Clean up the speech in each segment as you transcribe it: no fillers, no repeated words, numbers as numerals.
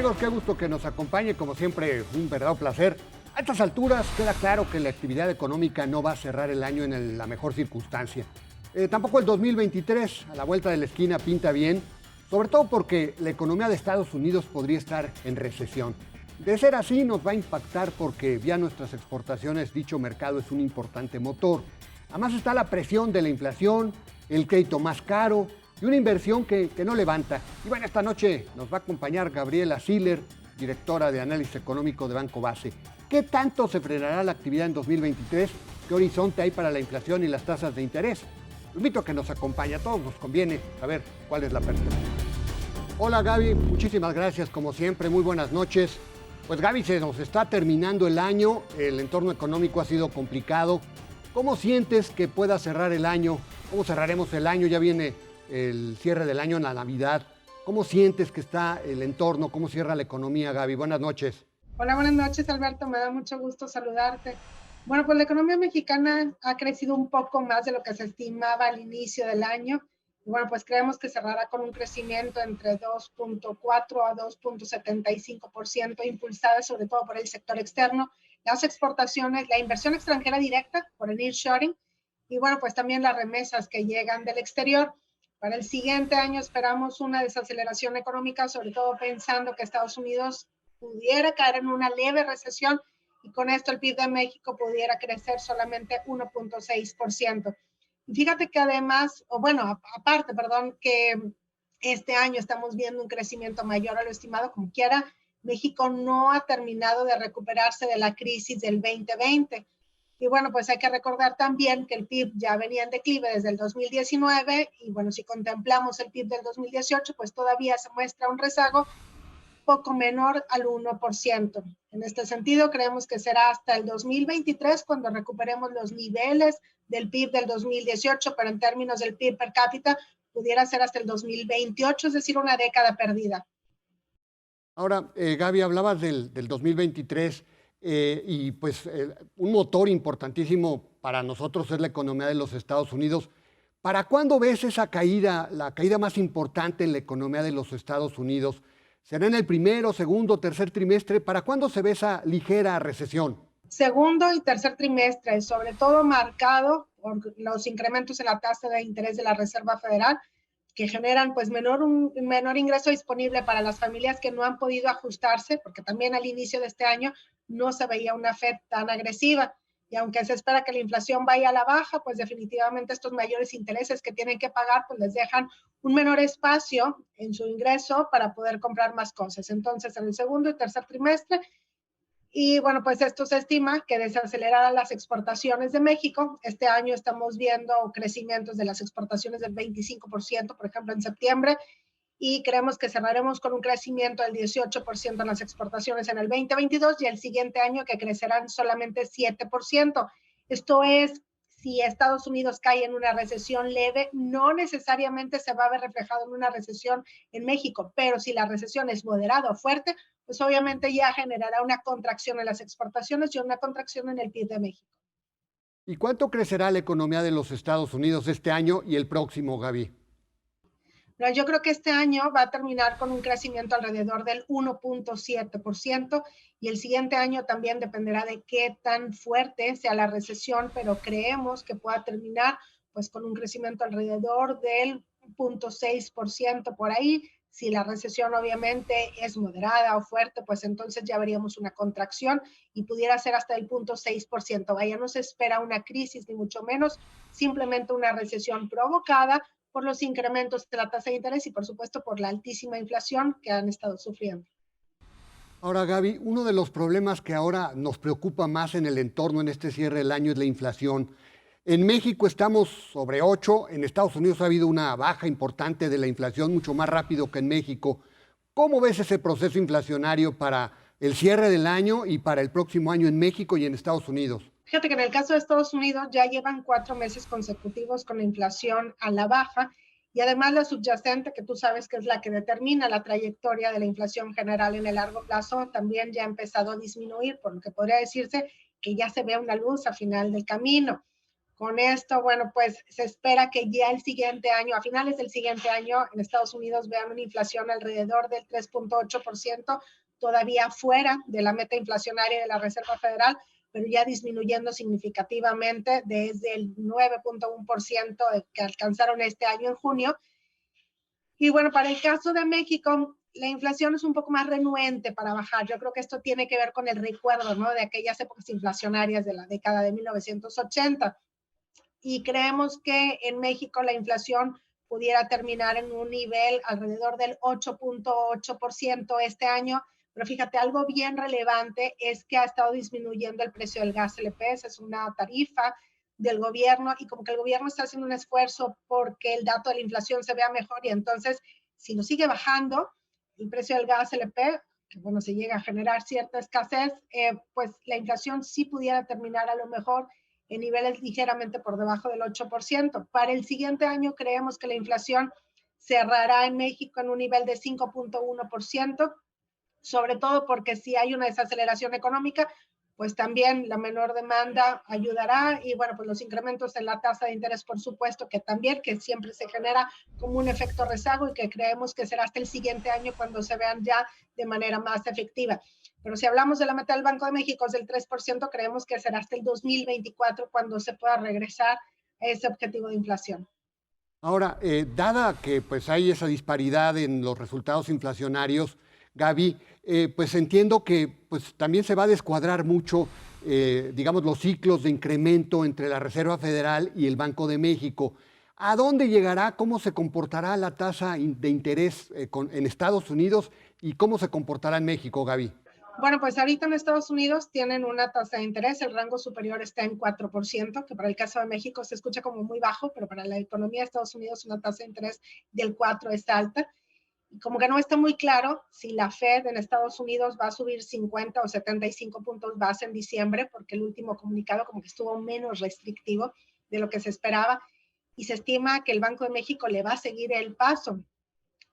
amigos, qué gusto que nos acompañe, como siempre, un verdadero placer. A estas alturas queda claro que la actividad económica no va a cerrar el año en la mejor circunstancia. Tampoco el 2023, a la vuelta de la esquina, pinta bien, sobre todo porque la economía de Estados Unidos podría estar en recesión. De ser así, nos va a impactar porque vía nuestras exportaciones dicho mercado es un importante motor. Además está la presión de la inflación, el crédito más caro y una inversión que no levanta. Y bueno, esta noche nos va a acompañar Gabriela Siller, directora de Análisis Económico de Banco Base. ¿Qué tanto se frenará la actividad en 2023? ¿Qué horizonte hay para la inflación y las tasas de interés? Los invito a que nos acompañe, a todos nos conviene saber cuál es la perspectiva. Hola Gaby, muchísimas gracias como siempre, muy buenas noches. Pues Gaby, se nos está terminando el año, el entorno económico ha sido complicado. ¿Cómo sientes que pueda cerrar el año? ¿Cómo cerraremos el año? Ya viene el cierre del año en la Navidad. ¿Cómo sientes que está el entorno? ¿Cómo cierra la economía, Gaby? Buenas noches. Hola, buenas noches, Alberto. Me da mucho gusto saludarte. Bueno, pues la economía mexicana ha crecido un poco más de lo que se estimaba al inicio del año. Y bueno, pues creemos que cerrará con un crecimiento entre 2.4 a 2.75%, impulsada sobre todo por el sector externo, las exportaciones, la inversión extranjera directa por el nearshoring y bueno, pues también las remesas que llegan del exterior. Para el siguiente año esperamos una desaceleración económica, sobre todo pensando que Estados Unidos pudiera caer en una leve recesión y con esto el PIB de México pudiera crecer solamente 1.6%. Y fíjate que además, o bueno, aparte, perdón, que este año estamos viendo un crecimiento mayor a lo estimado, como quiera, México no ha terminado de recuperarse de la crisis del 2020. Y bueno, pues hay que recordar también que el PIB ya venía en declive desde el 2019 y bueno, si contemplamos el PIB del 2018, pues todavía se muestra un rezago poco menor al 1%. En este sentido, creemos que será hasta el 2023 cuando recuperemos los niveles del PIB del 2018, pero en términos del PIB per cápita pudiera ser hasta el 2028, es decir, una década perdida. Ahora, Gaby, hablabas del 2023 y pues un motor importantísimo para nosotros es la economía de los Estados Unidos. ¿Para cuándo ves esa caída, la caída más importante en la economía de los Estados Unidos? ¿Será en el primero, segundo, tercer trimestre? ¿Para cuándo se ve esa ligera recesión? Segundo y tercer trimestre, sobre todo marcado por los incrementos en la tasa de interés de la Reserva Federal, que generan pues un menor ingreso disponible para las familias que no han podido ajustarse, porque también al inicio de este año no se veía una Fed tan agresiva. Y aunque se espera que la inflación vaya a la baja, pues definitivamente estos mayores intereses que tienen que pagar, pues les dejan un menor espacio en su ingreso para poder comprar más cosas. Entonces, en el segundo y tercer trimestre, y bueno, pues esto se estima que desacelerará las exportaciones de México. Este año estamos viendo crecimientos de las exportaciones del 25%, por ejemplo, en septiembre, y creemos que cerraremos con un crecimiento del 18% en las exportaciones en el 2022 y el siguiente año que crecerán solamente 7%. Esto es, si Estados Unidos cae en una recesión leve, no necesariamente se va a ver reflejado en una recesión en México, pero si la recesión es moderada o fuerte, pues obviamente ya generará una contracción en las exportaciones y una contracción en el PIB de México. ¿Y cuánto crecerá la economía de los Estados Unidos este año y el próximo, Gaby? Pero yo creo que este año va a terminar con un crecimiento alrededor del 1.7% y el siguiente año también dependerá de qué tan fuerte sea la recesión, pero creemos que pueda terminar pues con un crecimiento alrededor del 0.6% por ahí. Si la recesión obviamente es moderada o fuerte, pues entonces ya veríamos una contracción y pudiera ser hasta el 0.6%. Vaya, no se espera una crisis ni mucho menos, simplemente una recesión provocada por los incrementos de la tasa de interés y por supuesto por la altísima inflación que han estado sufriendo. Ahora, Gaby, uno de los problemas que ahora nos preocupa más en el entorno en este cierre del año es la inflación. En México estamos sobre 8, en Estados Unidos ha habido una baja importante de la inflación, mucho más rápido que en México. ¿Cómo ves ese proceso inflacionario para el cierre del año y para el próximo año en México y en Estados Unidos? Fíjate que en el caso de Estados Unidos ya llevan 4 meses consecutivos con la inflación a la baja y además la subyacente, que tú sabes que es la que determina la trayectoria de la inflación general en el largo plazo, también ya ha empezado a disminuir, por lo que podría decirse que ya se ve una luz al final del camino. Con esto, bueno, pues se espera que ya el siguiente año, a finales del siguiente año, en Estados Unidos vean una inflación alrededor del 3.8%, todavía fuera de la meta inflacionaria de la Reserva Federal, pero ya disminuyendo significativamente desde el 9.1% que alcanzaron este año en junio. Y bueno, para el caso de México, la inflación es un poco más renuente para bajar. Yo creo que esto tiene que ver con el recuerdo, ¿no?, de aquellas épocas inflacionarias de la década de 1980. Y creemos que en México la inflación pudiera terminar en un nivel alrededor del 8.8% este año, pero fíjate, algo bien relevante es que ha estado disminuyendo el precio del gas LP, esa es una tarifa del gobierno y como que el gobierno está haciendo un esfuerzo porque el dato de la inflación se vea mejor y entonces si lo sigue bajando el precio del gas LP, que bueno, se llega a generar cierta escasez, pues la inflación sí pudiera terminar a lo mejor en niveles ligeramente por debajo del 8%. Para el siguiente año creemos que la inflación cerrará en México en un nivel de 5.1%, sobre todo porque si hay una desaceleración económica, pues también la menor demanda ayudará y bueno, pues los incrementos en la tasa de interés, por supuesto que también, que siempre se genera como un efecto rezago y que creemos que será hasta el siguiente año cuando se vean ya de manera más efectiva. Pero si hablamos de la meta del Banco de México es del 3%, creemos que será hasta el 2024 cuando se pueda regresar a ese objetivo de inflación. Ahora, dada que pues hay esa disparidad en los resultados inflacionarios, Gaby, pues entiendo que pues también se va a descuadrar mucho, digamos, los ciclos de incremento entre la Reserva Federal y el Banco de México. ¿A dónde llegará? ¿Cómo se comportará la tasa de interés en Estados Unidos y cómo se comportará en México, Gaby? Bueno, pues ahorita en Estados Unidos tienen una tasa de interés, el rango superior está en 4%, que para el caso de México se escucha como muy bajo, pero para la economía de Estados Unidos una tasa de interés del 4 es alta. Y como que no está muy claro si la Fed en Estados Unidos va a subir 50 o 75 puntos base en diciembre, porque el último comunicado como que estuvo menos restrictivo de lo que se esperaba. Y se estima que el Banco de México le va a seguir el paso.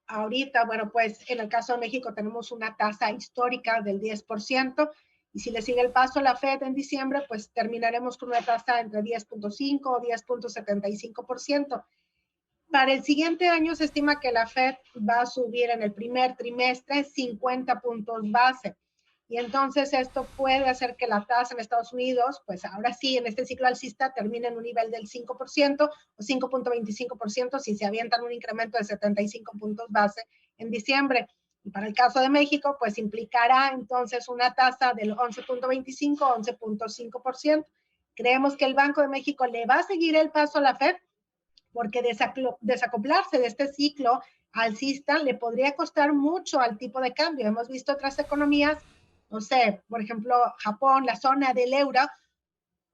Ahorita, bueno, pues en el caso de México tenemos una tasa histórica del 10%, y si le sigue el paso a la Fed en diciembre, pues terminaremos con una tasa entre 10.5 o 10.75%. Para el siguiente año se estima que la Fed va a subir en el primer trimestre 50 puntos base. Y entonces esto puede hacer que la tasa en Estados Unidos, pues ahora sí, en este ciclo alcista, termine en un nivel del 5% o 5.25% si se avientan un incremento de 75 puntos base en diciembre. Y para el caso de México, pues implicará entonces una tasa del 11.25 o 11.5%. Creemos que el Banco de México le va a seguir el paso a la Fed porque desacoplarse de este ciclo alcista le podría costar mucho al tipo de cambio. Hemos visto otras economías, no sé, por ejemplo, Japón, la zona del euro,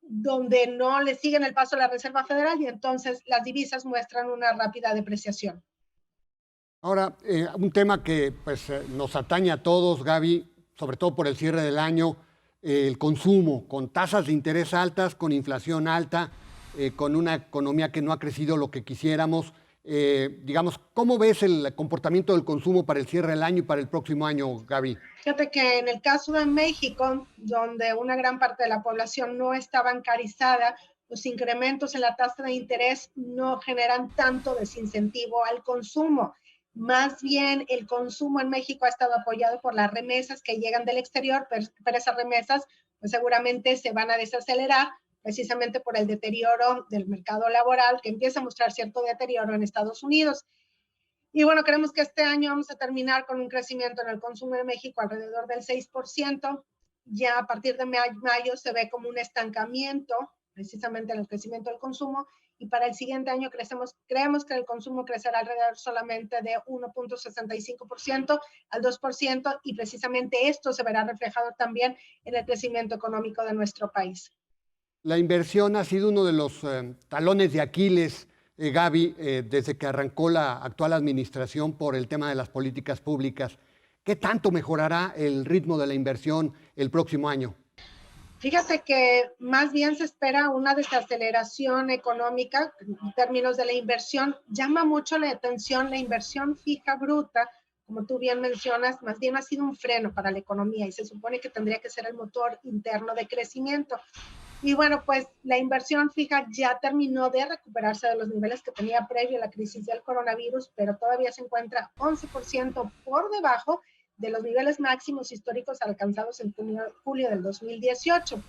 donde no le siguen el paso a la Reserva Federal y entonces las divisas muestran una rápida depreciación. Ahora, un tema que pues, nos atañe a todos, Gaby, sobre todo por el cierre del año, el consumo, con tasas de interés altas, con inflación alta, con una economía que no ha crecido lo que quisiéramos. Digamos, ¿cómo ves el comportamiento del consumo para el cierre del año y para el próximo año, Gaby? Fíjate que en el caso de México, donde una gran parte de la población no está bancarizada, los incrementos en la tasa de interés no generan tanto desincentivo al consumo. Más bien, el consumo en México ha estado apoyado por las remesas que llegan del exterior, pero esas remesas pues seguramente se van a desacelerar precisamente por el deterioro del mercado laboral, que empieza a mostrar cierto deterioro en Estados Unidos. Y bueno, creemos que este año vamos a terminar con un crecimiento en el consumo de México alrededor del 6%. Ya a partir de mayo se ve como un estancamiento precisamente en el crecimiento del consumo, y para el siguiente año creemos que el consumo crecerá alrededor solamente de 1.65% al 2%, y precisamente esto se verá reflejado también en el crecimiento económico de nuestro país. La inversión ha sido uno de los talones de Aquiles, Gaby, desde que arrancó la actual administración por el tema de las políticas públicas. ¿Qué tanto mejorará el ritmo de la inversión el próximo año? Fíjate que más bien se espera una desaceleración económica en términos de la inversión. Llama mucho la atención la inversión fija bruta, como tú bien mencionas, más bien ha sido un freno para la economía y se supone que tendría que ser el motor interno de crecimiento. Y bueno, pues la inversión fija ya terminó de recuperarse de los niveles que tenía previo a la crisis del coronavirus, pero todavía se encuentra 11% por debajo de los niveles máximos históricos alcanzados en julio del 2018.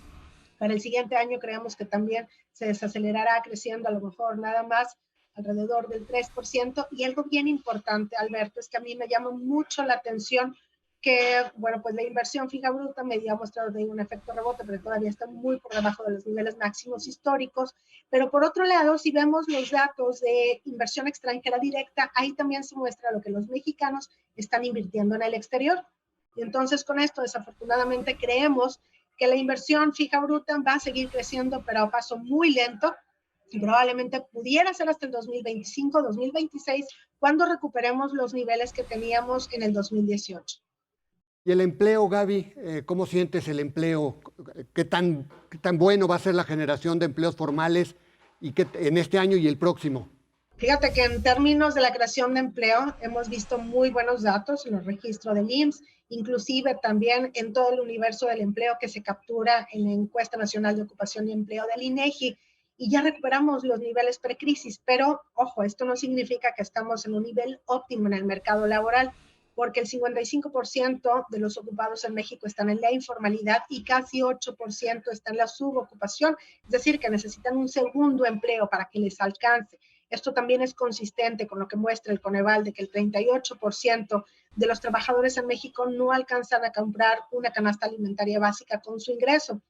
Para el siguiente año creemos que también se desacelerará creciendo a lo mejor nada más alrededor del 3%. Y algo bien importante, Alberto, es que a mí me llama mucho la atención que, bueno, pues la inversión fija bruta me ha mostrado de un efecto rebote, pero todavía está muy por debajo de los niveles máximos históricos. Pero por otro lado, si vemos los datos de inversión extranjera directa, ahí también se muestra lo que los mexicanos están invirtiendo en el exterior. Y entonces con esto, desafortunadamente, creemos que la inversión fija bruta va a seguir creciendo, pero a paso muy lento, y probablemente pudiera ser hasta el 2025, 2026, cuando recuperemos los niveles que teníamos en el 2018. Y el empleo, Gaby, ¿cómo sientes el empleo? Qué tan bueno va a ser la generación de empleos formales y en este año y el próximo? Fíjate que en términos de la creación de empleo hemos visto muy buenos datos en los registros del IMSS, inclusive también en todo el universo del empleo que se captura en la Encuesta Nacional de Ocupación y Empleo del INEGI, y ya recuperamos los niveles precrisis, pero ojo, esto no significa que estamos en un nivel óptimo en el mercado laboral, porque el 55% de los ocupados en México están en la informalidad y casi 8% están en la subocupación, es decir, que necesitan un segundo empleo para que les alcance. Esto también es consistente con lo que muestra el Coneval, de que el 38% de los trabajadores en México no alcanzan a comprar una canasta alimentaria básica con su ingreso.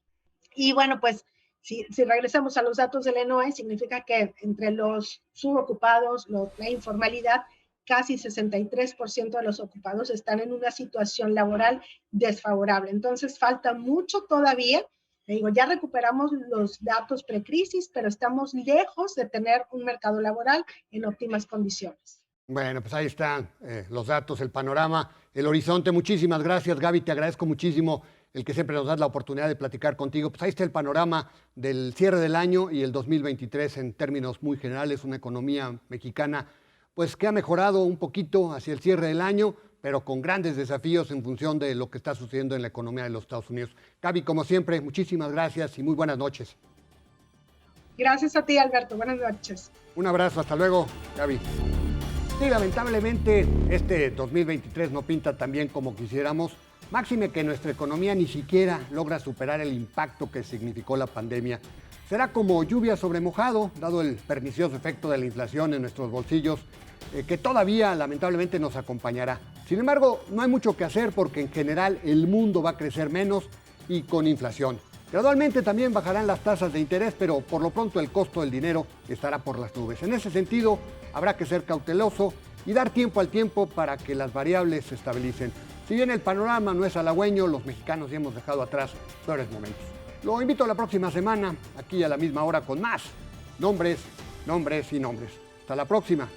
Y bueno, pues si regresamos a los datos del ENOE, significa que entre los subocupados, la informalidad, casi 63% de los ocupados están en una situación laboral desfavorable. Entonces, falta mucho todavía. Te digo, ya recuperamos los datos precrisis, pero estamos lejos de tener un mercado laboral en óptimas condiciones. Bueno, pues ahí están los datos, el panorama, el horizonte. Muchísimas gracias, Gaby. Te agradezco muchísimo el que siempre nos das la oportunidad de platicar contigo. Pues ahí está el panorama del cierre del año y el 2023 en términos muy generales. Una economía mexicana pues que ha mejorado un poquito hacia el cierre del año, pero con grandes desafíos en función de lo que está sucediendo en la economía de los Estados Unidos. Gaby, como siempre, muchísimas gracias y muy buenas noches. Gracias a ti, Alberto. Buenas noches. Un abrazo, hasta luego, Gaby. Sí, lamentablemente este 2023 no pinta tan bien como quisiéramos, máxime que nuestra economía ni siquiera logra superar el impacto que significó la pandemia. Será como lluvia sobre mojado, dado el pernicioso efecto de la inflación en nuestros bolsillos, que todavía lamentablemente nos acompañará. Sin embargo, no hay mucho que hacer porque en general el mundo va a crecer menos y con inflación. Gradualmente también bajarán las tasas de interés, pero por lo pronto el costo del dinero estará por las nubes. En ese sentido, habrá que ser cauteloso y dar tiempo al tiempo para que las variables se estabilicen. Si bien el panorama no es halagüeño, los mexicanos ya hemos dejado atrás peores momentos. Lo invito a la próxima semana, aquí a la misma hora, con más nombres, nombres y nombres. Hasta la próxima.